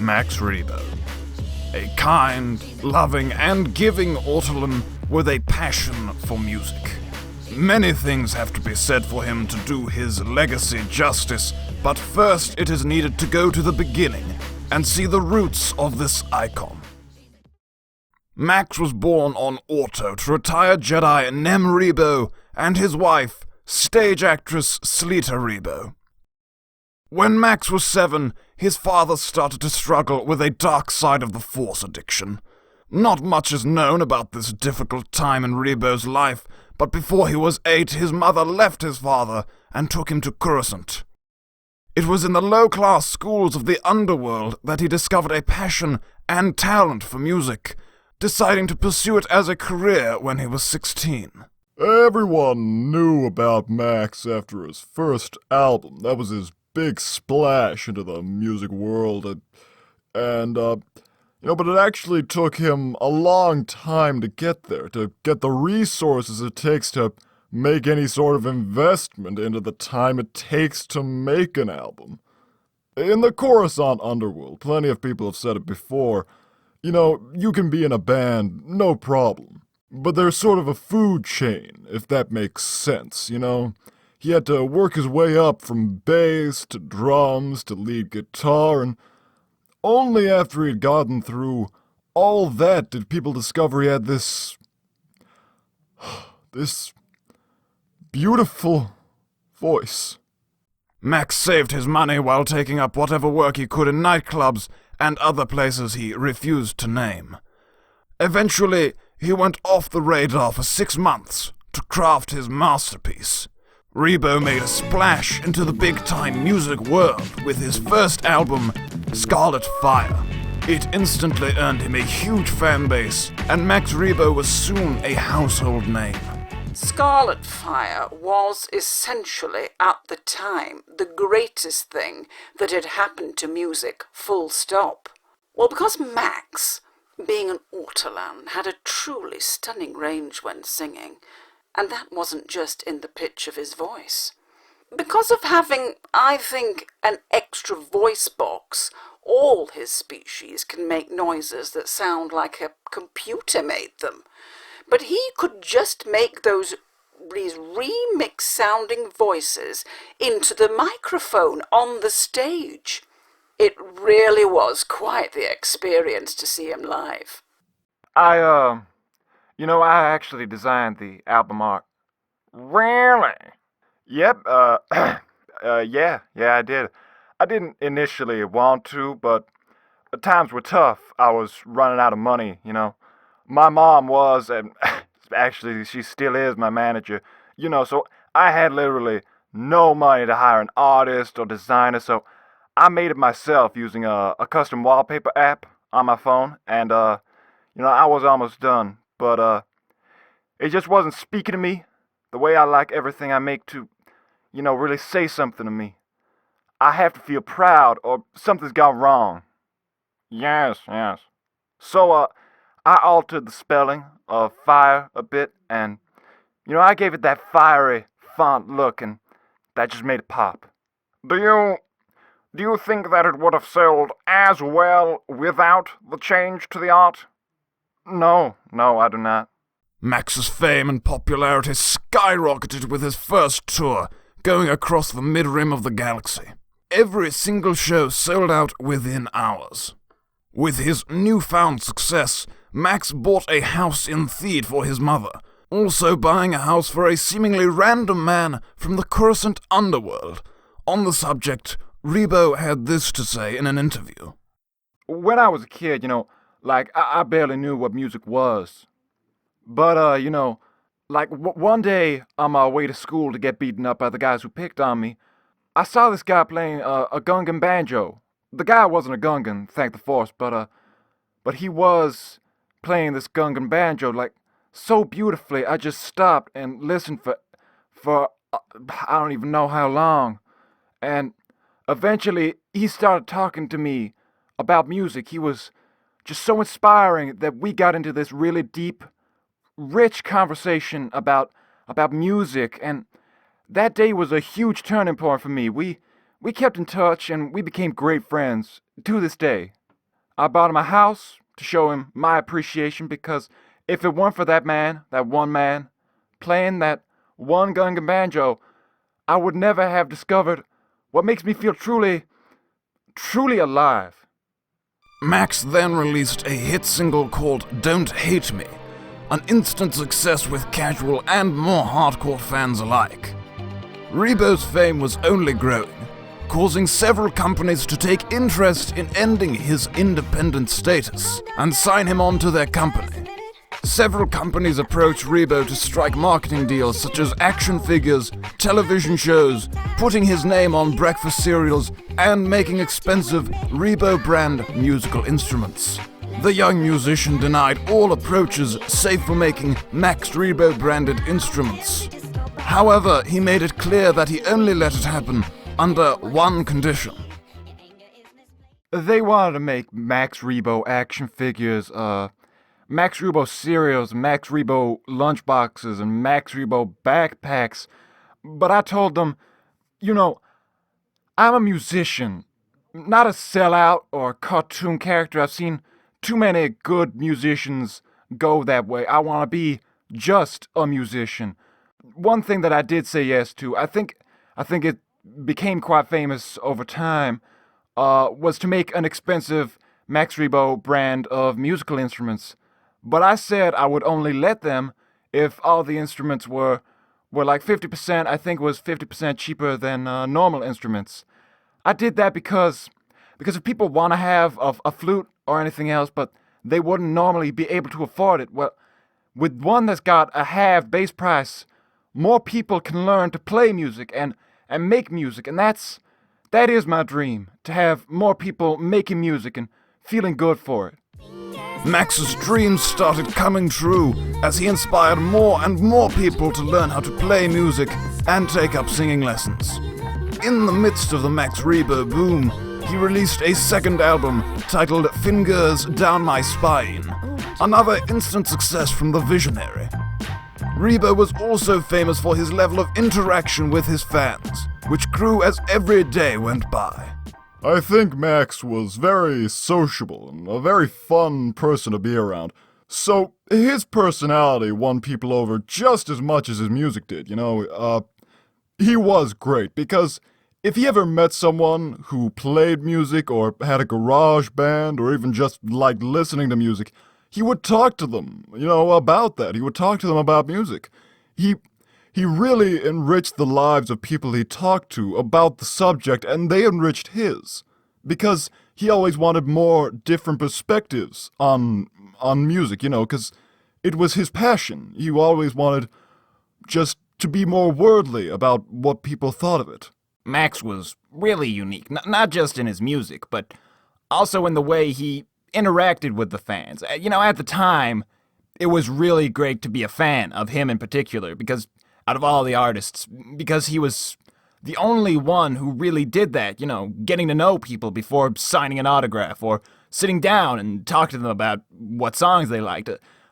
Max Rebo. A kind, loving, and giving Ortolan with a passion for music. Many things have to be said for him to do his legacy justice, but first it is needed to go to the beginning and see the roots of this icon. Max was born on Orto to retired Jedi Nem Rebo and his wife, stage actress Sleeta Rebo. When Max was 7, his father started to struggle with a dark side of the Force addiction. Not much is known about this difficult time in Rebo's life, but before he was 8, his mother left his father and took him to Coruscant. It was in the low-class schools of the underworld that he discovered a passion and talent for music, deciding to pursue it as a career when he was 16. Everyone knew about Max after his first album. That was his big splash into the music world, but it actually took him a long time to get there, to get the resources it takes to make any sort of investment into the time it takes to make an album. In the Coruscant underworld, plenty of people have said it before, you can be in a band, no problem. But there's sort of a food chain, if that makes sense, He had to work his way up from bass to drums to lead guitar, and only after he'd gotten through all that did people discover he had this beautiful voice. Max saved his money while taking up whatever work he could in nightclubs and other places he refused to name. Eventually, he went off the radar for 6 months to craft his masterpiece. Rebo made a splash into the big-time music world with his first album, Scarlet Fire. It instantly earned him a huge fan base, and Max Rebo was soon a household name. Scarlet Fire was essentially, at the time, the greatest thing that had happened to music, full stop. Well, because Max, being an Ortolan, had a truly stunning range when singing, and that wasn't just in the pitch of his voice. Because of having, I think, an extra voice box, all his species can make noises that sound like a computer made them. But he could just make these remix-sounding voices into the microphone on the stage. It really was quite the experience to see him live. I actually designed the album art. Really? Yep, yeah, I did. I didn't initially want to, but times were tough. I was running out of money, My mom was, and actually she still is my manager, so I had literally no money to hire an artist or designer, so I made it myself using a custom wallpaper app on my phone, and, I was almost done. But, it just wasn't speaking to me the way I like everything I make to, really say something to me. I have to feel proud or something's gone wrong. Yes. So, I altered the spelling of fire a bit, and, I gave it that fiery font look, and that just made it pop. Do you think that it would have sold as well without the change to the art? No, I do not. Max's fame and popularity skyrocketed with his first tour, going across the mid-rim of the galaxy. Every single show sold out within hours. With his newfound success, Max bought a house in Theed for his mother, also buying a house for a seemingly random man from the Coruscant underworld. On the subject, Rebo had this to say in an interview. When I was a kid, I barely knew what music was. But, one day on my way to school to get beaten up by the guys who picked on me, I saw this guy playing a Gungan banjo. The guy wasn't a Gungan, thank the Force, but he was playing this Gungan banjo, so beautifully. I just stopped and listened for I don't even know how long. And eventually, he started talking to me about music. He was just so inspiring that we got into this really deep, rich conversation about music, and that day was a huge turning point for me. We kept in touch, and we became great friends to this day. I bought him a house to show him my appreciation, because if it weren't for that man, that one man, playing that one gunga banjo, I would never have discovered what makes me feel truly, truly alive. Max then released a hit single called Don't Hate Me, an instant success with casual and more hardcore fans alike. Rebo's fame was only growing, causing several companies to take interest in ending his independent status and sign him on to their company. Several companies approached Rebo to strike marketing deals such as action figures, television shows, putting his name on breakfast cereals, and making expensive Rebo brand musical instruments. The young musician denied all approaches save for making Max Rebo branded instruments. However, he made it clear that he only let it happen under one condition. They wanted to make Max Rebo action figures, Max Rebo cereals, Max Rebo lunchboxes, and Max Rebo backpacks. But I told them, I'm a musician, not a sellout or a cartoon character. I've seen too many good musicians go that way. I want to be just a musician. One thing that I did say yes to, I think it became quite famous over time, was to make an expensive Max Rebo brand of musical instruments. But I said I would only let them if all the instruments were like 50%, I think it was 50% cheaper than normal instruments. I did that because if people want to have a flute or anything else, but they wouldn't normally be able to afford it, well, with one that's got a half base price, more people can learn to play music and make music, and that is my dream, to have more people making music and feeling good for it. Max's dreams started coming true as he inspired more and more people to learn how to play music and take up singing lessons. In the midst of the Max Rebo boom, he released a second album titled Fingers Down My Spine, another instant success from the visionary. Rebo was also famous for his level of interaction with his fans, which grew as every day went by. I think Max was very sociable and a very fun person to be around. So his personality won people over just as much as his music did, He was great because if he ever met someone who played music or had a garage band or even just liked listening to music, he would talk to them, about that. He would talk to them about music. He really enriched the lives of people he talked to about the subject, and they enriched his. Because he always wanted more different perspectives on music, because it was his passion. He always wanted just to be more worldly about what people thought of it. Max was really unique, not just in his music, but also in the way he interacted with the fans. At the time, it was really great to be a fan of him in particular, because out of all the artists, because he was the only one who really did that, getting to know people before signing an autograph or sitting down and talking to them about what songs they liked.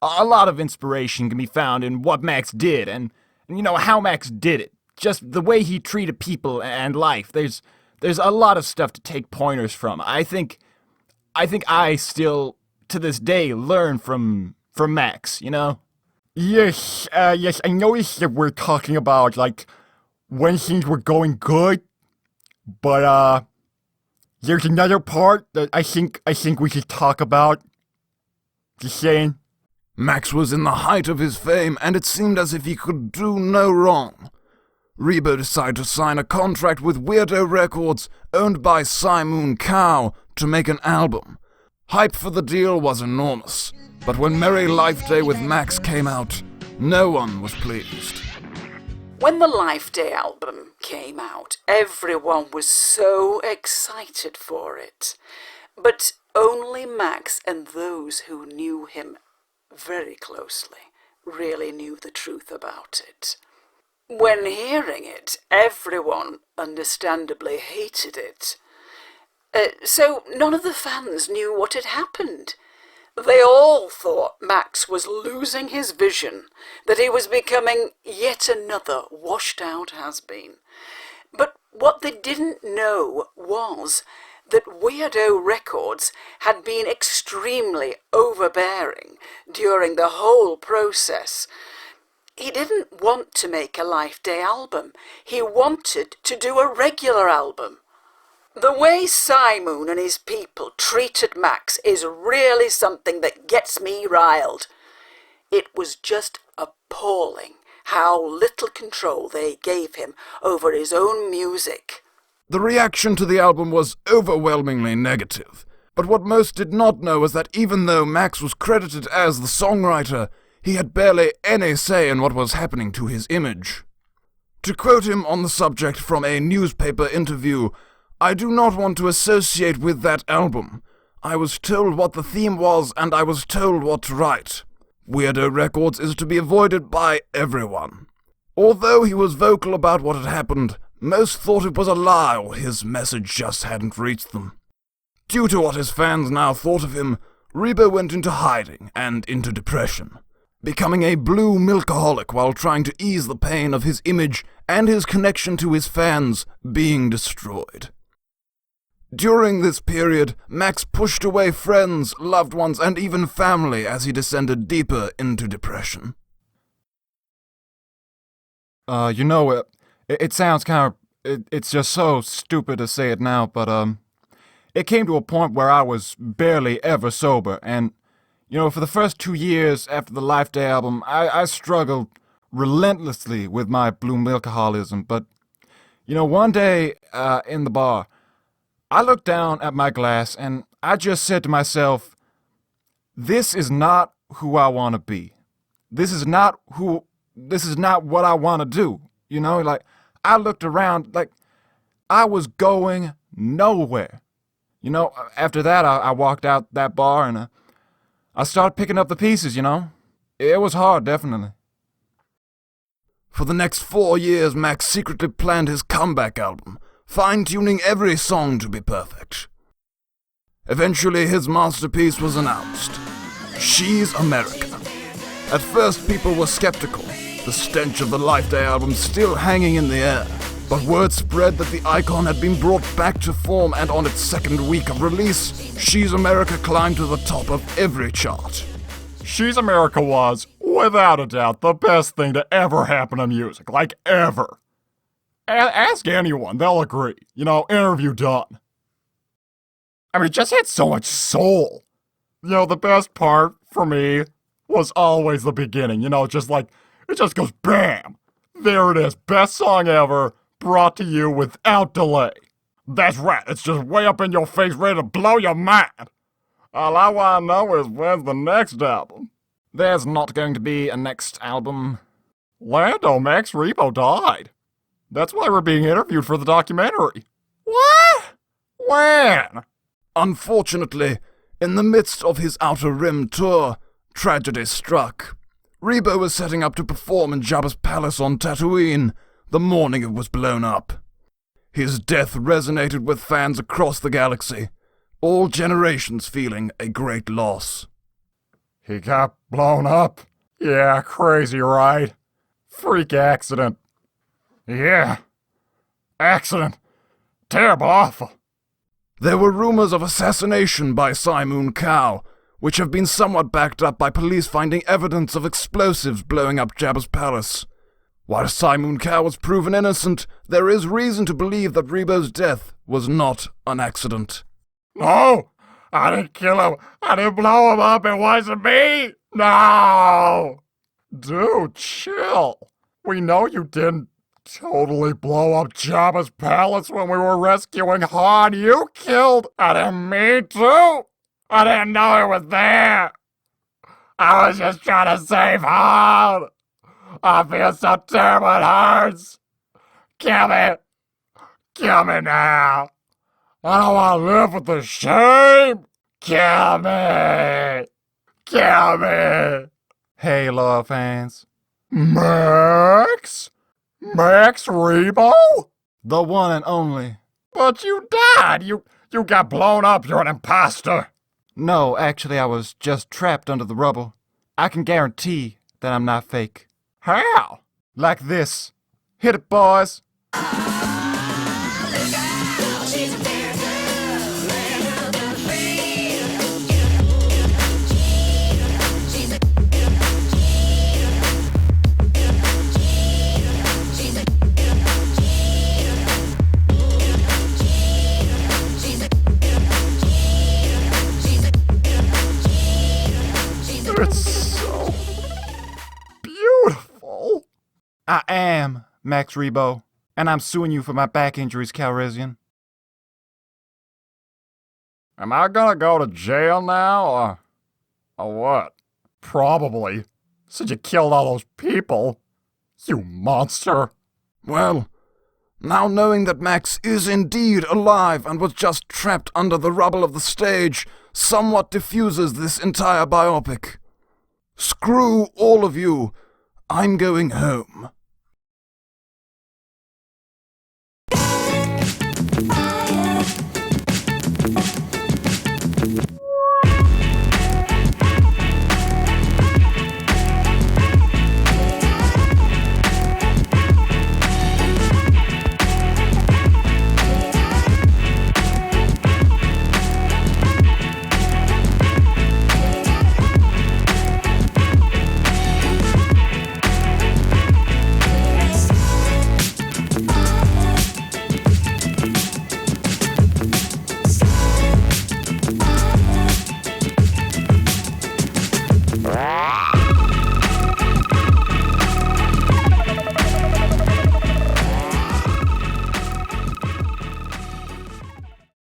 A lot of inspiration can be found in what Max did and how Max did it. Just the way he treated people and life. There's a lot of stuff to take pointers from. I think I still, to this day, learn from Max, Yes, I noticed that we're talking about, when things were going good, but, there's another part that I think we should talk about. Just saying. Max was in the height of his fame, and it seemed as if he could do no wrong. Rebo decided to sign a contract with Weirdo Records, owned by Simon Cow, to make an album. Hype for the deal was enormous, but when Merry Life Day with Max came out, no one was pleased. When the Life Day album came out, everyone was so excited for it. But only Max and those who knew him very closely really knew the truth about it. When hearing it, everyone understandably hated it. So none of the fans knew what had happened. They all thought Max was losing his vision, that he was becoming yet another washed-out has-been. But what they didn't know was that Weirdo Records had been extremely overbearing during the whole process. He didn't want to make a Life Day album. He wanted to do a regular album. The way Simoon and his people treated Max is really something that gets me riled. It was just appalling how little control they gave him over his own music. The reaction to the album was overwhelmingly negative, but what most did not know was that even though Max was credited as the songwriter, he had barely any say in what was happening to his image. To quote him on the subject from a newspaper interview, "I do not want to associate with that album. I was told what the theme was, and I was told what to write. Weirdo Records is to be avoided by everyone." Although he was vocal about what had happened, most thought it was a lie or his message just hadn't reached them. Due to what his fans now thought of him, Rebo went into hiding and into depression, becoming a blue milkaholic while trying to ease the pain of his image and his connection to his fans being destroyed. During this period, Max pushed away friends, loved ones, and even family as he descended deeper into depression. It sounds kind of, it's just so stupid to say it now, but, it came to a point where I was barely ever sober, and, for the first 2 years after the Life Day album, I struggled relentlessly with my blue milkaholism, but, one day, in the bar, I looked down at my glass, and I just said to myself, this is not who I want to be. This is not what I want to do. I looked around, I was going nowhere. After that, I walked out that bar, and I started picking up the pieces, It was hard, definitely. For the next 4 years, Max secretly planned his comeback album, fine-tuning every song to be perfect. Eventually, his masterpiece was announced, She's America. At first, people were skeptical, the stench of the Life Day album still hanging in the air, but word spread that the icon had been brought back to form, and on its second week of release, She's America climbed to the top of every chart. She's America was, without a doubt, the best thing to ever happen to music, ever. Ask anyone, they'll agree. Interview done. It just had so much soul. The best part, for me, was always the beginning. It just goes BAM! There it is, best song ever, brought to you without delay. That's right, it's just way up in your face, ready to blow your mind. All I want to know is when's the next album? There's not going to be a next album. Lando, Max Rebo died. That's why we're being interviewed for the documentary. What? When? Unfortunately, in the midst of his Outer Rim tour, tragedy struck. Rebo was setting up to perform in Jabba's palace on Tatooine the morning it was blown up. His death resonated with fans across the galaxy, all generations feeling a great loss. He got blown up? Yeah, crazy, right? Freak accident. Yeah. Accident. Terrible, awful. There were rumors of assassination by Simoon Cow, which have been somewhat backed up by police finding evidence of explosives blowing up Jabba's palace. While Simoon Cow was proven innocent, there is reason to believe that Rebo's death was not an accident. No! I didn't kill him! I didn't blow him up! It wasn't me! No! Dude, chill. We know you didn't totally blow up Jabba's palace when we were rescuing Han. You killed... I didn't mean to! I didn't know it was there! I was just trying to save Han! I feel so terrible, it hurts! Kill me! Kill me now! I don't want to live with the shame! Kill me! Kill me! Hey, love fans. Max? Max Rebo? The one and only. But you died! You got blown up, you're an imposter! No, actually, I was just trapped under the rubble. I can guarantee that I'm not fake. How? Like this. Hit it, boys. I am Max Rebo, and I'm suing you for my back injuries, Calrissian. Am I gonna go to jail now, or what? Probably. Since you killed all those people. You monster. Well, now knowing that Max is indeed alive and was just trapped under the rubble of the stage somewhat diffuses this entire biopic. Screw all of you. I'm going home.